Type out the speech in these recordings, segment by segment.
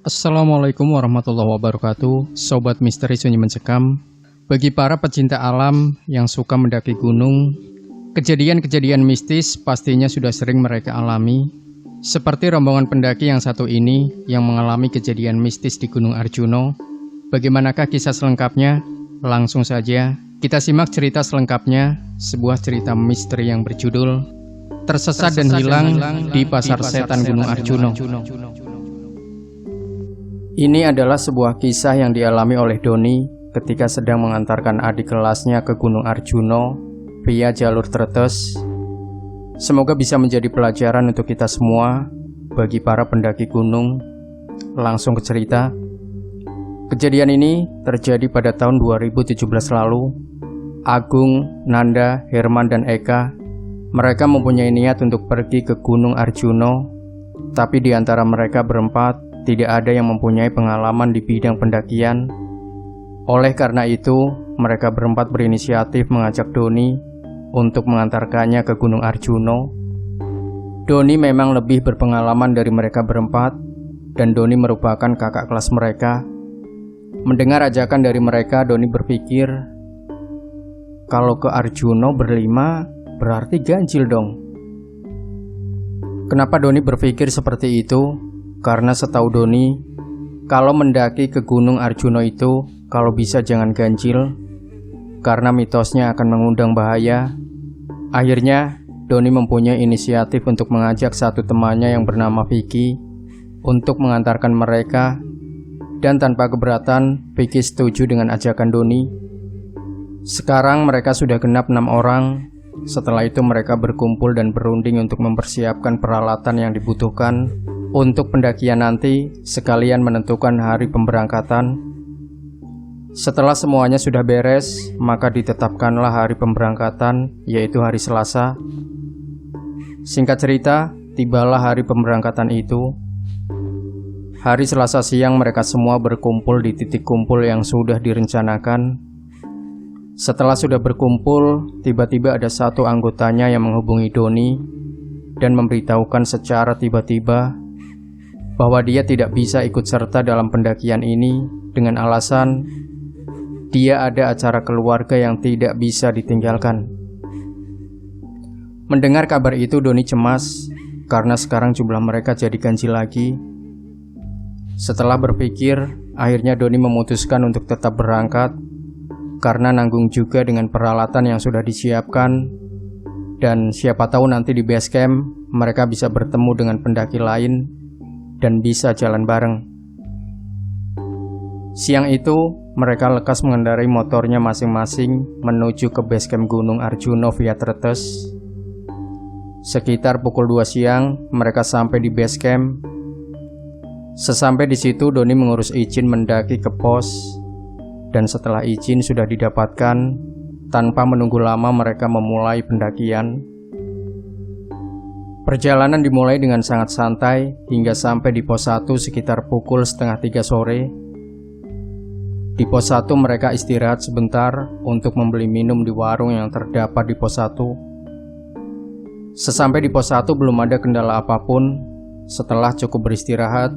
Assalamualaikum warahmatullahi wabarakatuh, Sobat Misteri Sunyi Mencekam. Bagi para pecinta alam yang suka mendaki gunung, kejadian-kejadian mistis pastinya sudah sering mereka alami. Seperti rombongan pendaki yang satu ini yang mengalami kejadian mistis di Gunung Arjuno. Bagaimanakah kisah selengkapnya? Langsung saja kita simak cerita selengkapnya, sebuah cerita misteri yang berjudul Tersesat dan Hilang di Pasar Setan Gunung Arjuno. Ini adalah sebuah kisah yang dialami oleh Doni ketika sedang mengantarkan adik kelasnya ke Gunung Arjuno via jalur Tretes. Semoga bisa menjadi pelajaran untuk kita semua bagi para pendaki gunung. Langsung ke cerita. Kejadian ini terjadi pada tahun 2017 lalu. Agung, Nanda, Herman, dan Eka, mereka mempunyai niat untuk pergi ke Gunung Arjuno, tapi di antara mereka berempat tidak ada yang mempunyai pengalaman di bidang pendakian. Oleh karena itu, mereka berempat berinisiatif mengajak Doni untuk mengantarkannya ke Gunung Arjuno. Doni memang lebih berpengalaman dari mereka berempat, dan Doni merupakan kakak kelas mereka. Mendengar ajakan dari mereka, Doni berpikir, kalau ke Arjuno berlima, berarti ganjil dong. Kenapa Doni berpikir seperti itu? Karena setahu Doni, kalau mendaki ke Gunung Arjuno itu, kalau bisa jangan ganjil, karena mitosnya akan mengundang bahaya. Akhirnya, Doni mempunyai inisiatif untuk mengajak satu temannya yang bernama Vicky untuk mengantarkan mereka, dan tanpa keberatan, Vicky setuju dengan ajakan Doni. Sekarang mereka sudah genap 6 orang. Setelah itu mereka berkumpul dan berunding untuk mempersiapkan peralatan yang dibutuhkan untuk pendakian nanti, sekalian menentukan hari pemberangkatan. Setelah semuanya sudah beres, maka ditetapkanlah hari pemberangkatan, yaitu hari Selasa. Singkat cerita, tibalah hari pemberangkatan itu. Hari Selasa siang mereka semua berkumpul di titik kumpul yang sudah direncanakan. Setelah sudah berkumpul, tiba-tiba ada satu anggotanya yang menghubungi Doni dan memberitahukan secara tiba-tiba bahwa dia tidak bisa ikut serta dalam pendakian ini dengan alasan dia ada acara keluarga yang tidak bisa ditinggalkan. Mendengar kabar itu, Doni cemas karena sekarang jumlah mereka jadi ganjil lagi. Setelah berpikir, akhirnya Doni memutuskan untuk tetap berangkat karena nanggung juga dengan peralatan yang sudah disiapkan, dan siapa tahu nanti di base camp mereka bisa bertemu dengan pendaki lain dan bisa jalan bareng. Siang itu, mereka lekas mengendarai motornya masing-masing menuju ke base camp Gunung Arjuno via Tretes. Sekitar pukul 2 siang, mereka sampai di base camp. Sesampai di situ, Doni mengurus izin mendaki ke pos, dan setelah izin sudah didapatkan, tanpa menunggu lama mereka memulai pendakian. Perjalanan dimulai dengan sangat santai hingga sampai di pos 1 sekitar pukul 2:30 sore. Di pos 1 mereka istirahat sebentar untuk membeli minum di warung yang terdapat di pos 1. Sesampai di pos 1 belum ada kendala apapun. Setelah cukup beristirahat,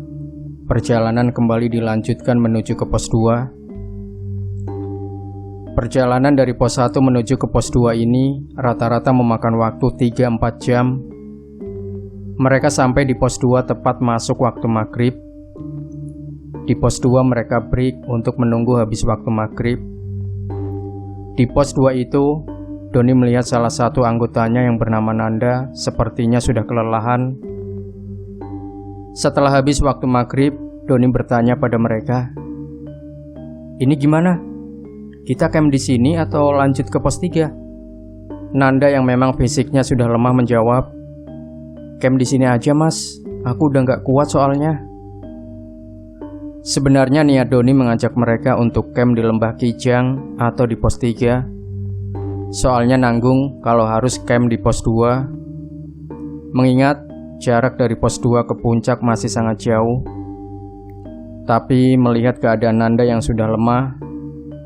perjalanan kembali dilanjutkan menuju ke pos 2. Perjalanan dari pos 1 menuju ke pos 2 ini rata-rata memakan waktu 3-4 jam. Mereka sampai di pos 2 tepat masuk waktu maghrib. Di pos 2 mereka break untuk menunggu habis waktu maghrib. Di pos 2 itu, Doni melihat salah satu anggotanya yang bernama Nanda sepertinya sudah kelelahan. Setelah habis waktu maghrib, Doni bertanya pada mereka, "Ini gimana? Kita camp di sini atau lanjut ke pos 3?" Nanda yang memang fisiknya sudah lemah menjawab, "Camp di sini aja mas, aku udah gak kuat soalnya." Sebenarnya niat Doni mengajak mereka untuk camp di Lembah Kijang atau di pos 3. Soalnya nanggung kalau harus camp di pos 2. Mengingat jarak dari pos 2 ke puncak masih sangat jauh. Tapi melihat keadaan Nanda yang sudah lemah,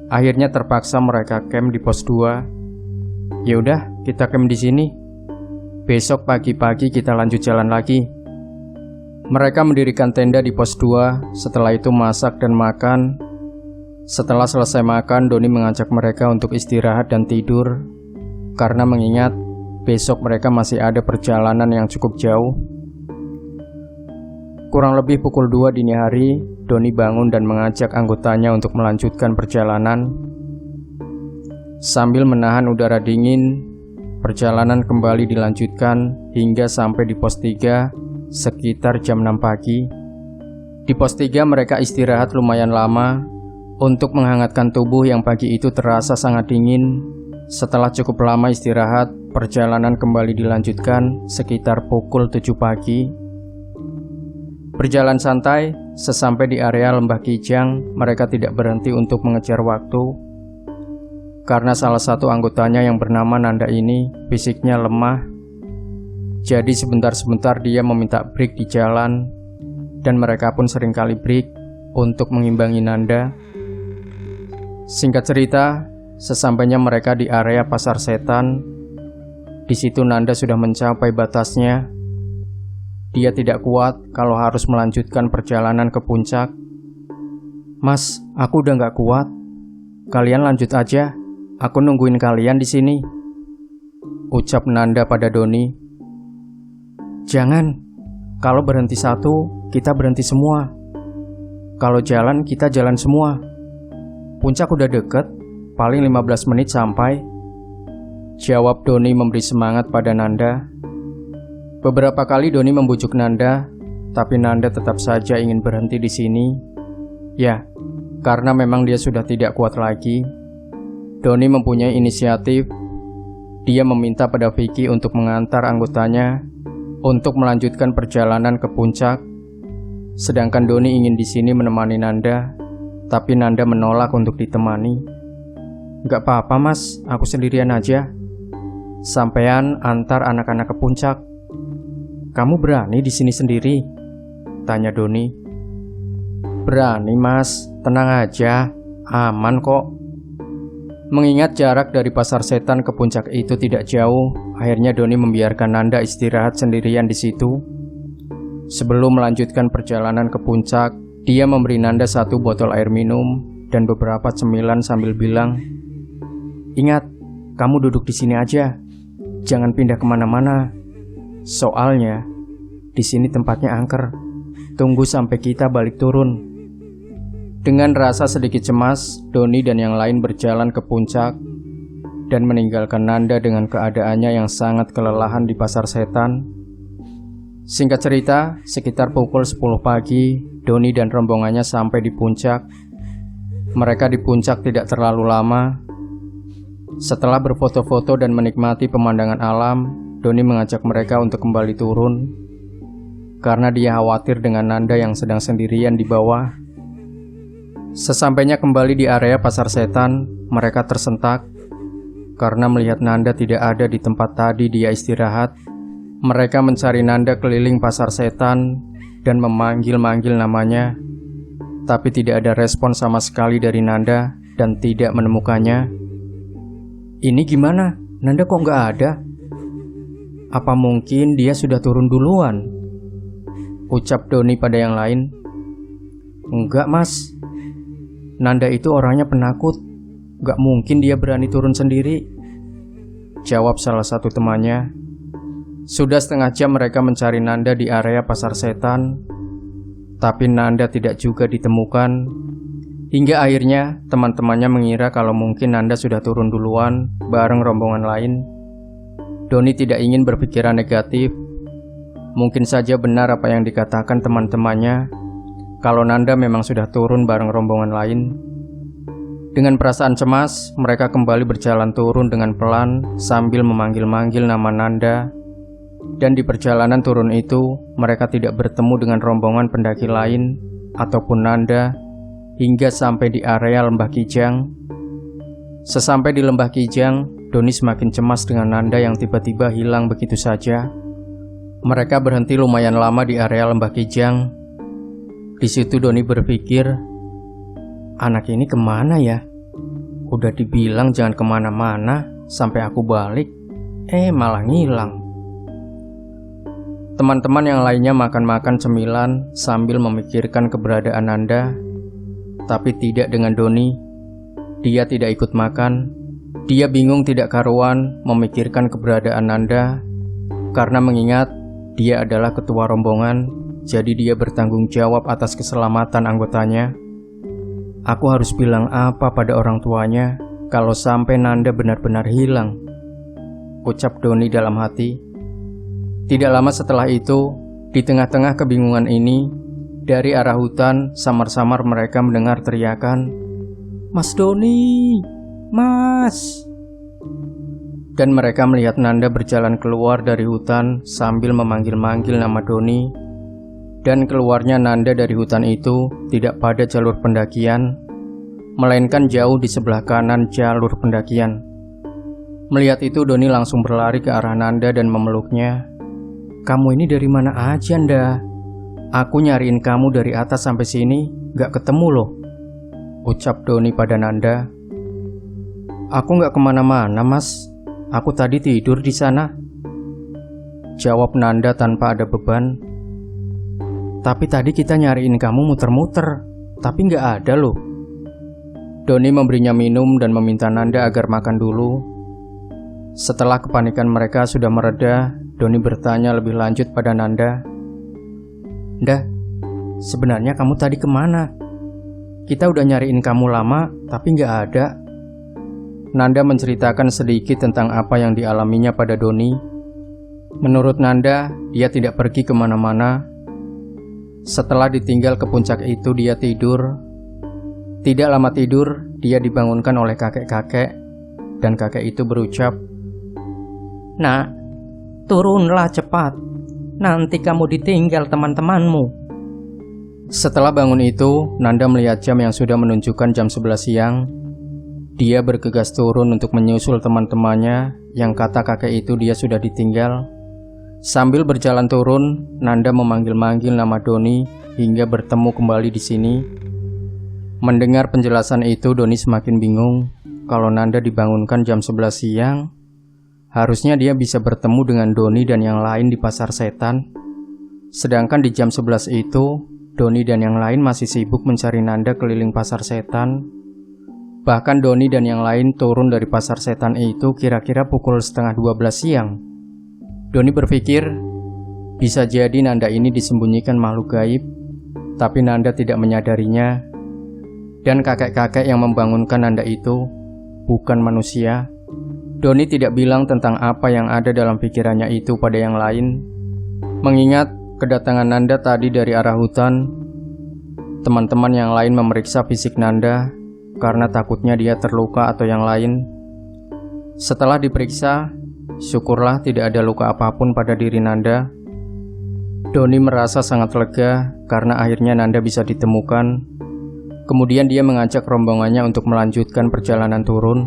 akhirnya terpaksa mereka camp di pos 2. Ya udah, kita camp di sini. Besok pagi-pagi kita lanjut jalan lagi. Mereka mendirikan tenda di pos 2, setelah itu masak dan makan. Setelah selesai makan, Doni mengajak mereka untuk istirahat dan tidur, karena mengingat besok mereka masih ada perjalanan yang cukup jauh. Kurang lebih pukul 2 dini hari, Doni bangun dan mengajak anggotanya untuk melanjutkan perjalanan. Sambil menahan udara dingin, perjalanan kembali dilanjutkan hingga sampai di pos 3 sekitar jam 6 pagi. Di pos 3 mereka istirahat lumayan lama untuk menghangatkan tubuh yang pagi itu terasa sangat dingin. Setelah cukup lama istirahat, perjalanan kembali dilanjutkan sekitar pukul 7 pagi. Berjalan santai, sesampai di area Lembah Kijang, mereka tidak berhenti untuk mengejar waktu. Karena salah satu anggotanya yang bernama Nanda ini fisiknya lemah. Jadi sebentar-sebentar dia meminta break di jalan, dan mereka pun seringkali break untuk mengimbangi Nanda. Singkat cerita, sesampainya mereka di area Pasar Setan, di situ Nanda sudah mencapai batasnya. Dia tidak kuat kalau harus melanjutkan perjalanan ke puncak. "Mas, aku udah gak kuat. Kalian lanjut aja. Aku nungguin kalian di sini," ucap Nanda pada Doni. "Jangan. Kalau berhenti satu, kita berhenti semua. Kalau jalan, kita jalan semua. Puncak udah deket, paling 15 menit sampai," jawab Doni memberi semangat pada Nanda. Beberapa kali Doni membujuk Nanda, tapi Nanda tetap saja ingin berhenti di sini. Ya, karena memang dia sudah tidak kuat lagi. Doni mempunyai inisiatif. Dia meminta pada Vicky untuk mengantar anggotanya untuk melanjutkan perjalanan ke puncak. Sedangkan Doni ingin di sini menemani Nanda, tapi Nanda menolak untuk ditemani. "Gak apa-apa mas, aku sendirian aja. Sampean antar anak-anak ke puncak." "Kamu berani di sini sendiri?" tanya Doni. "Berani mas, tenang aja, aman kok." Mengingat jarak dari Pasar Setan ke puncak itu tidak jauh, akhirnya Doni membiarkan Nanda istirahat sendirian di situ. Sebelum melanjutkan perjalanan ke puncak, dia memberi Nanda 1 botol air minum dan beberapa cemilan sambil bilang, "Ingat, kamu duduk di sini aja, jangan pindah kemana-mana. Soalnya di sini tempatnya angker. Tunggu sampai kita balik turun." Dengan rasa sedikit cemas, Doni dan yang lain berjalan ke puncak dan meninggalkan Nanda dengan keadaannya yang sangat kelelahan di Pasar Setan. Singkat cerita, sekitar pukul 10 pagi, Doni dan rombongannya sampai di puncak. Mereka di puncak tidak terlalu lama. Setelah berfoto-foto dan menikmati pemandangan alam, Doni mengajak mereka untuk kembali turun, karena dia khawatir dengan Nanda yang sedang sendirian di bawah. Sesampainya kembali di area Pasar Setan, mereka tersentak, karena melihat Nanda tidak ada di tempat tadi dia istirahat. Mereka mencari Nanda keliling Pasar Setan dan memanggil-manggil namanya, tapi tidak ada respon sama sekali dari Nanda dan tidak menemukannya. "Ini gimana? Nanda kok nggak ada? Apa mungkin dia sudah turun duluan?" ucap Doni pada yang lain. "Enggak mas, Nanda itu orangnya penakut. Gak mungkin dia berani turun sendiri," jawab salah satu temannya. Sudah setengah jam mereka mencari Nanda di area Pasar Setan, tapi Nanda tidak juga ditemukan. Hingga akhirnya teman-temannya mengira kalau mungkin Nanda sudah turun duluan bareng rombongan lain. Doni tidak ingin berpikiran negatif. Mungkin saja benar apa yang dikatakan teman-temannya, kalau Nanda memang sudah turun bareng rombongan lain. Dengan perasaan cemas, mereka kembali berjalan turun dengan pelan sambil memanggil-manggil nama Nanda. Dan di perjalanan turun itu, mereka tidak bertemu dengan rombongan pendaki lain ataupun Nanda hingga sampai di area Lembah Kijang. Sesampai di Lembah Kijang, Doni semakin cemas dengan Nanda yang tiba-tiba hilang begitu saja. Mereka berhenti lumayan lama di area Lembah Kijang. Di situ Doni berpikir, anak ini kemana ya? Udah dibilang jangan kemana-mana sampai aku balik, malah ngilang. Teman-teman yang lainnya makan-makan cemilan sambil memikirkan keberadaan Nanda, tapi tidak dengan Doni. Dia tidak ikut makan. Dia bingung tidak karuan memikirkan keberadaan Nanda, karena mengingat dia adalah ketua rombongan, jadi dia bertanggung jawab atas keselamatan anggotanya. Aku harus bilang apa pada orang tuanya kalau sampai Nanda benar-benar hilang, ucap Doni dalam hati. Tidak lama setelah itu, di tengah-tengah kebingungan ini, dari arah hutan samar-samar mereka mendengar teriakan, "Mas Doni, Mas!" Dan mereka melihat Nanda berjalan keluar dari hutan sambil memanggil-manggil nama Doni. Dan keluarnya Nanda dari hutan itu tidak pada jalur pendakian, melainkan jauh di sebelah kanan jalur pendakian. Melihat itu, Doni langsung berlari ke arah Nanda dan memeluknya. "Kamu ini dari mana aja, Nda? Aku nyariin kamu dari atas sampai sini, gak ketemu loh," ucap Doni pada Nanda. "Aku gak kemana-mana, Mas. Aku tadi tidur di sana," jawab Nanda tanpa ada beban. "Tapi tadi kita nyariin kamu muter-muter, tapi gak ada loh." Doni memberinya minum dan meminta Nanda agar makan dulu. Setelah kepanikan mereka sudah mereda, Doni bertanya lebih lanjut pada Nanda, "Nda, sebenarnya kamu tadi kemana? Kita udah nyariin kamu lama, tapi gak ada." Nanda menceritakan sedikit tentang apa yang dialaminya pada Doni. Menurut Nanda, dia tidak pergi kemana-mana. Setelah ditinggal ke puncak itu, dia tidur. Tidak lama tidur, dia dibangunkan oleh kakek-kakek, dan kakek itu berucap, "Nak, turunlah cepat, nanti kamu ditinggal teman-temanmu." Setelah bangun itu, Nanda melihat jam yang sudah menunjukkan jam 11 siang. Dia bergegas turun untuk menyusul teman-temannya yang kata kakek itu dia sudah ditinggal. Sambil berjalan turun, Nanda memanggil-manggil nama Doni hingga bertemu kembali di sini. Mendengar penjelasan itu, Doni semakin bingung. Kalau Nanda dibangunkan jam 11 siang, harusnya dia bisa bertemu dengan Doni dan yang lain di pasar setan. Sedangkan di jam 11 itu, Doni dan yang lain masih sibuk mencari Nanda keliling pasar setan. Bahkan Doni dan yang lain turun dari pasar setan itu kira-kira pukul setengah 12 siang. Doni berpikir, bisa jadi Nanda ini disembunyikan makhluk gaib, tapi Nanda tidak menyadarinya. Dan kakek-kakek yang membangunkan Nanda itu bukan manusia. Doni tidak bilang tentang apa yang ada dalam pikirannya itu pada yang lain. Mengingat kedatangan Nanda tadi dari arah hutan, teman-teman yang lain memeriksa fisik Nanda karena takutnya dia terluka atau yang lain. Setelah diperiksa, syukurlah tidak ada luka apapun pada diri Nanda. Doni merasa sangat lega karena akhirnya Nanda bisa ditemukan. Kemudian dia mengajak rombongannya untuk melanjutkan perjalanan turun.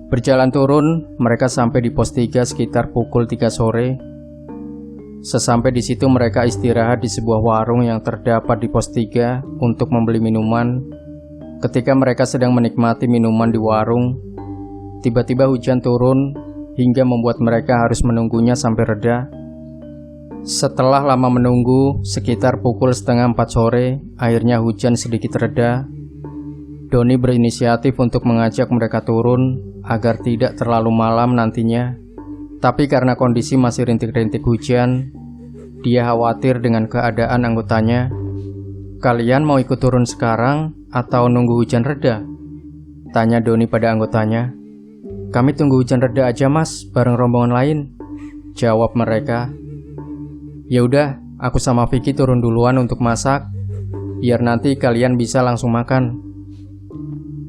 Berjalan turun, mereka sampai di pos 3 sekitar pukul 3 sore. Sesampai di situ mereka istirahat di sebuah warung yang terdapat di pos 3 untuk membeli minuman. Ketika mereka sedang menikmati minuman di warung, tiba-tiba hujan turun hingga membuat mereka harus menunggunya sampai reda. Setelah lama menunggu, sekitar pukul 3:30 sore, akhirnya hujan sedikit reda. Doni berinisiatif untuk mengajak mereka turun agar tidak terlalu malam nantinya. Tapi karena kondisi masih rintik-rintik hujan, dia khawatir dengan keadaan anggotanya. "Kalian mau ikut turun sekarang atau nunggu hujan reda?" tanya Doni pada anggotanya. "Kami tunggu hujan reda aja, Mas, bareng rombongan lain," jawab mereka. "Ya udah, aku sama Vicky turun duluan untuk masak, biar nanti kalian bisa langsung makan."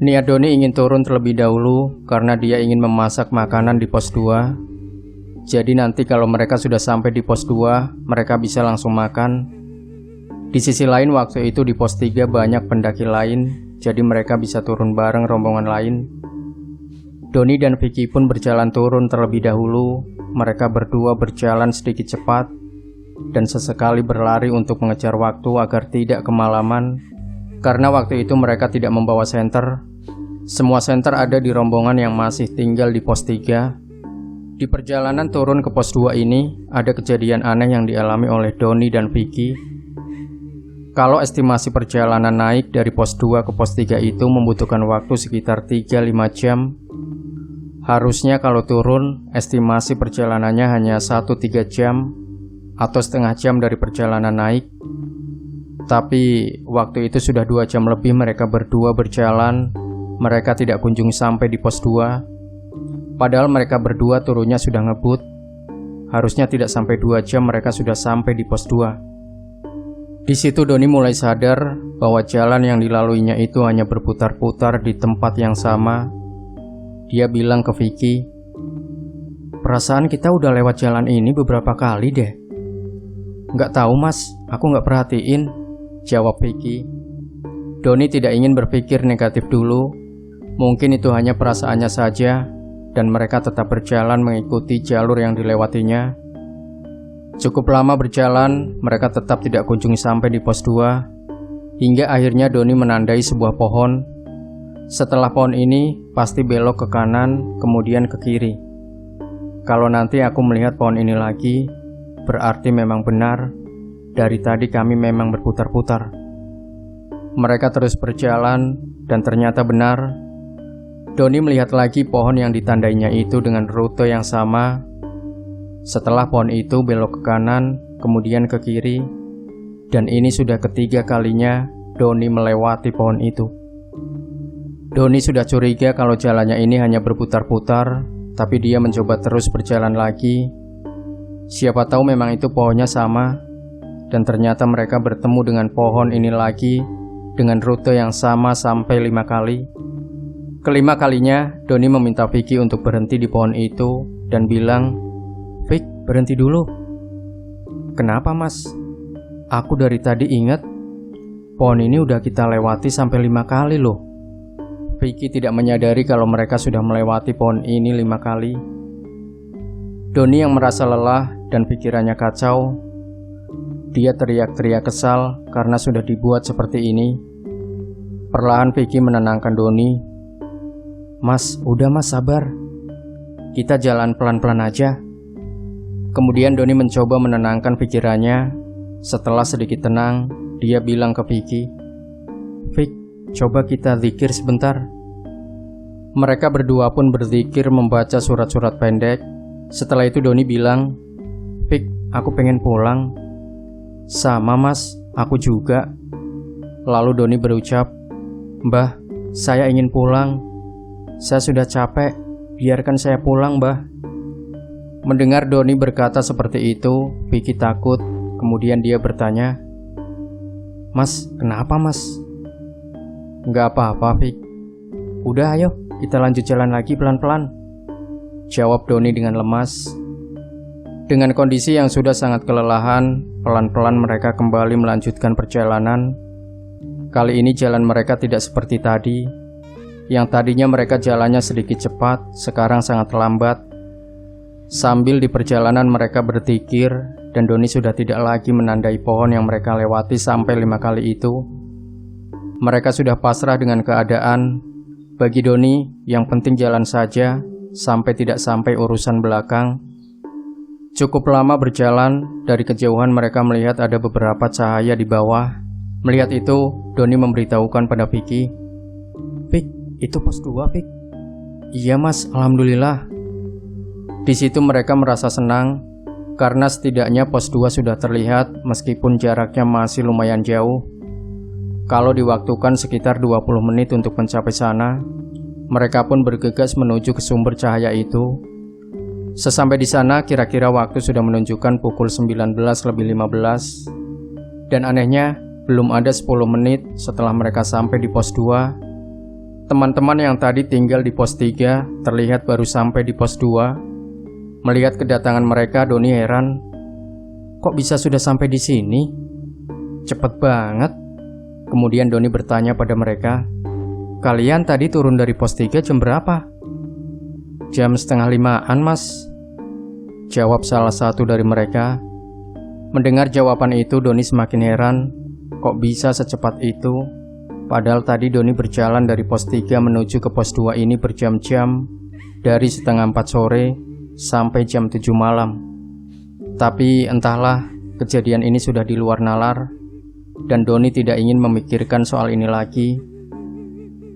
Niat Doni ingin turun terlebih dahulu karena dia ingin memasak makanan di pos 2. Jadi nanti kalau mereka sudah sampai di pos 2, mereka bisa langsung makan. Di sisi lain, waktu itu di pos 3 banyak pendaki lain, jadi mereka bisa turun bareng rombongan lain. Doni dan Vicky pun berjalan turun terlebih dahulu. Mereka berdua berjalan sedikit cepat dan sesekali berlari untuk mengejar waktu agar tidak kemalaman. Karena waktu itu mereka tidak membawa senter. Semua senter ada di rombongan yang masih tinggal di pos 3. Di perjalanan turun ke pos 2 ini, ada kejadian aneh yang dialami oleh Doni dan Vicky. Kalau estimasi perjalanan naik dari pos 2 ke pos 3 itu membutuhkan waktu sekitar 3-5 jam, harusnya kalau turun, estimasi perjalanannya hanya 1-3 jam atau setengah jam dari perjalanan naik. Tapi waktu itu sudah 2 jam lebih mereka berdua berjalan. Mereka tidak kunjung sampai di pos 2. Padahal mereka berdua turunnya sudah ngebut. Harusnya tidak sampai 2 jam mereka sudah sampai di pos 2. Di situ Doni mulai sadar bahwa jalan yang dilaluinya itu hanya berputar-putar di tempat yang sama. Dia bilang ke Vicky, "Perasaan kita udah lewat jalan ini beberapa kali deh." "Nggak tahu mas, aku nggak perhatiin," jawab Vicky. Doni tidak ingin berpikir negatif dulu. Mungkin itu hanya perasaannya saja, dan mereka tetap berjalan mengikuti jalur yang dilewatinya. Cukup lama berjalan, mereka tetap tidak kunjung sampai di pos 2, hingga akhirnya Doni menandai sebuah pohon. Setelah pohon ini, pasti belok ke kanan, kemudian ke kiri. Kalau nanti aku melihat pohon ini lagi, berarti memang benar. Dari tadi kami memang berputar-putar. Mereka terus berjalan, dan ternyata benar. Doni melihat lagi pohon yang ditandainya itu dengan rute yang sama. Setelah pohon itu belok ke kanan, kemudian ke kiri. Dan ini sudah ketiga kalinya Doni melewati pohon itu. Doni sudah curiga kalau jalannya ini hanya berputar-putar, tapi dia mencoba terus berjalan lagi. Siapa tahu memang itu pohonnya sama, dan ternyata mereka bertemu dengan pohon ini lagi dengan rute yang sama sampai 5 kali. Kelima kalinya, Doni meminta Vicky untuk berhenti di pohon itu dan bilang, "Vic, berhenti dulu." "Kenapa mas? Aku dari tadi ingat pohon ini udah kita lewati sampai 5 kali loh." Vicky tidak menyadari kalau mereka sudah melewati pohon ini 5 kali. Doni yang merasa lelah dan pikirannya kacau. Dia teriak-teriak kesal karena sudah dibuat seperti ini. Perlahan Vicky menenangkan Doni. "Mas, udah mas, sabar. Kita jalan pelan-pelan aja." Kemudian Doni mencoba menenangkan pikirannya. Setelah sedikit tenang, dia bilang ke Vicky, "Vic, coba kita zikir sebentar." Mereka berdua pun berzikir membaca surat-surat pendek. Setelah itu Doni bilang, "Vic, aku pengen pulang." "Sama mas, aku juga." Lalu Doni berucap, "Mbah, saya ingin pulang. Saya sudah capek, biarkan saya pulang, Mbah." Mendengar Doni berkata seperti itu, Vicky takut. Kemudian dia bertanya, "Mas, kenapa mas?" "Nggak apa-apa, Vic. Udah ayo, kita lanjut jalan lagi pelan-pelan," jawab Doni dengan lemas. Dengan kondisi yang sudah sangat kelelahan, pelan-pelan mereka kembali melanjutkan perjalanan. Kali ini jalan mereka tidak seperti tadi. Yang tadinya mereka jalannya sedikit cepat, sekarang sangat lambat. Sambil di perjalanan mereka berzikir, dan Doni sudah tidak lagi menandai pohon yang mereka lewati sampai 5 kali itu. Mereka sudah pasrah dengan keadaan. Bagi Doni, yang penting jalan saja, sampai tidak sampai urusan belakang. Cukup lama berjalan, dari kejauhan mereka melihat ada beberapa cahaya di bawah. Melihat itu, Doni memberitahukan pada Vicky, "Vic, itu pos 2, Vic." "Iya mas, alhamdulillah." Di situ mereka merasa senang, karena setidaknya pos 2 sudah terlihat meskipun jaraknya masih lumayan jauh. Kalau diwaktukan sekitar 20 menit untuk mencapai sana, mereka pun bergegas menuju ke sumber cahaya itu. Sesampai di sana, kira-kira waktu sudah menunjukkan pukul 19:15. Dan anehnya, belum ada 10 menit setelah mereka sampai di pos 2. Teman-teman yang tadi tinggal di pos 3 terlihat baru sampai di pos 2. Melihat kedatangan mereka, Doni heran. "Kok bisa sudah sampai di sini? Cepet banget." Kemudian Doni bertanya pada mereka, "Kalian tadi turun dari pos 3 jam berapa?" "Jam 4:30-an mas," jawab salah satu dari mereka. Mendengar jawaban itu, Doni semakin heran. Kok bisa secepat itu? Padahal tadi Doni berjalan dari pos 3 menuju ke pos 2 ini berjam-jam. Dari 3:30 sore sampai jam 7 malam. Tapi entahlah, kejadian ini sudah di luar nalar, dan Doni tidak ingin memikirkan soal ini lagi.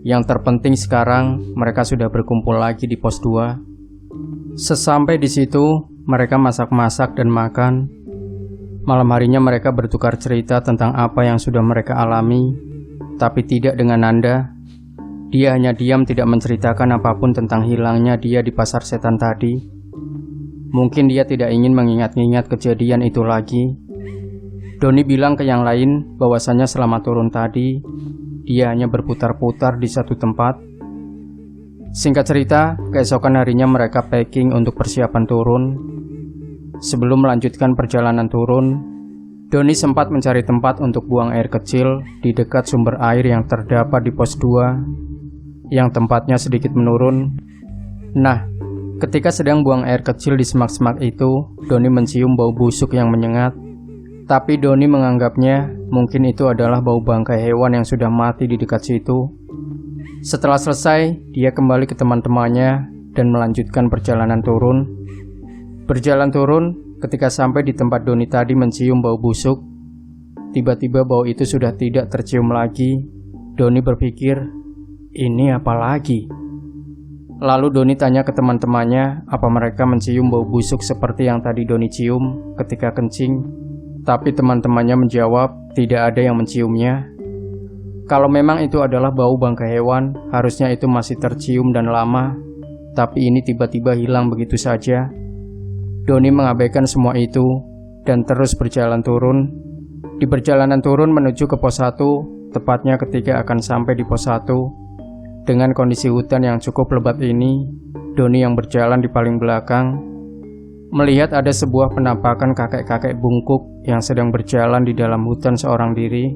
Yang terpenting sekarang mereka sudah berkumpul lagi di pos 2. Sesampai di situ, mereka masak-masak dan makan. Malam harinya mereka bertukar cerita tentang apa yang sudah mereka alami, tapi tidak dengan Nanda. Dia hanya diam tidak menceritakan apapun tentang hilangnya dia di pasar setan tadi. Mungkin dia tidak ingin mengingat-ingat kejadian itu lagi. Doni bilang ke yang lain bahwasanya selama turun tadi, dia hanya berputar-putar di satu tempat. Singkat cerita, keesokan harinya mereka packing untuk persiapan turun. Sebelum melanjutkan perjalanan turun, Doni sempat mencari tempat untuk buang air kecil di dekat sumber air yang terdapat di pos 2, yang tempatnya sedikit menurun. Nah, ketika sedang buang air kecil di semak-semak itu, Doni mencium bau busuk yang menyengat. Tapi Doni menganggapnya mungkin itu adalah bau bangkai hewan yang sudah mati di dekat situ. Setelah selesai, dia kembali ke teman-temannya dan melanjutkan perjalanan turun. Berjalan turun, ketika sampai di tempat Doni tadi mencium bau busuk, tiba-tiba bau itu sudah tidak tercium lagi. Doni berpikir, ini apa lagi? Lalu Doni tanya ke teman-temannya apa mereka mencium bau busuk seperti yang tadi Doni cium ketika kencing. Tapi teman-temannya menjawab tidak ada yang menciumnya. Kalau memang itu adalah bau bangkai hewan, harusnya itu masih tercium dan lama. Tapi ini tiba-tiba hilang begitu saja. Doni mengabaikan semua itu dan terus berjalan turun. Di perjalanan turun menuju ke pos 1, tepatnya ketika akan sampai di pos 1. Dengan kondisi hutan yang cukup lebat ini, Doni yang berjalan di paling belakang melihat ada sebuah penampakan kakek-kakek bungkuk yang sedang berjalan di dalam hutan seorang diri.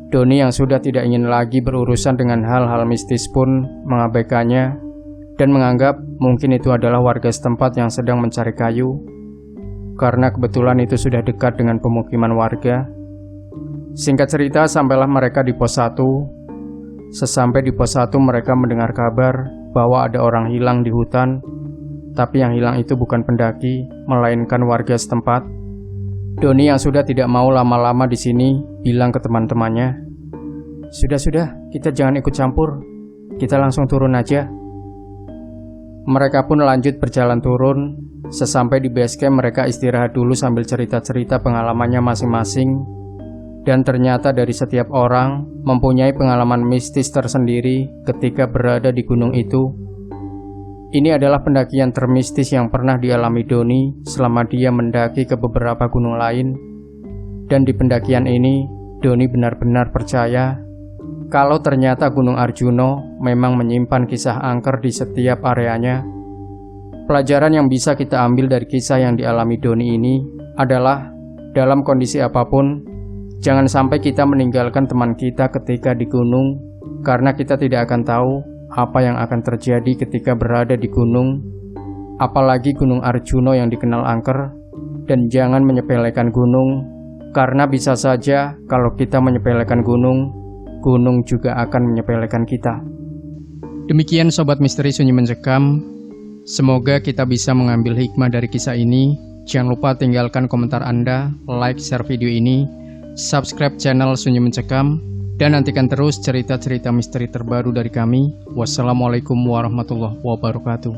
Doni yang sudah tidak ingin lagi berurusan dengan hal-hal mistis pun mengabaikannya dan menganggap mungkin itu adalah warga setempat yang sedang mencari kayu, karena kebetulan itu sudah dekat dengan pemukiman warga. Singkat cerita, sampailah mereka di pos 1. Sesampai di pos 1 mereka mendengar kabar bahwa ada orang hilang di hutan. Tapi yang hilang itu bukan pendaki, melainkan warga setempat. Doni yang sudah tidak mau lama-lama di sini bilang ke teman-temannya, "Sudah, kita jangan ikut campur. Kita langsung turun aja." Mereka pun lanjut berjalan turun. Sesampai di base camp mereka istirahat dulu sambil cerita-cerita pengalamannya masing-masing. Dan ternyata dari setiap orang mempunyai pengalaman mistis tersendiri ketika berada di gunung itu. Ini adalah pendakian termistis yang pernah dialami Doni selama dia mendaki ke beberapa gunung lain. Dan di pendakian ini, Doni benar-benar percaya kalau ternyata Gunung Arjuno memang menyimpan kisah angker di setiap areanya. Pelajaran yang bisa kita ambil dari kisah yang dialami Doni ini adalah dalam kondisi apapun, jangan sampai kita meninggalkan teman kita ketika di gunung, karena kita tidak akan tahu apa yang akan terjadi ketika berada di gunung, apalagi Gunung Arjuno yang dikenal angker. Dan jangan menyepelekan gunung, karena bisa saja kalau kita menyepelekan gunung, gunung juga akan menyepelekan kita. Demikian Sobat Misteri Sunyi Mencekam. Semoga kita bisa mengambil hikmah dari kisah ini. Jangan lupa tinggalkan komentar Anda, like, share video ini, subscribe channel Sunyi Mencekam, dan nantikan terus cerita-cerita misteri terbaru dari kami. Wassalamualaikum warahmatullahi wabarakatuh.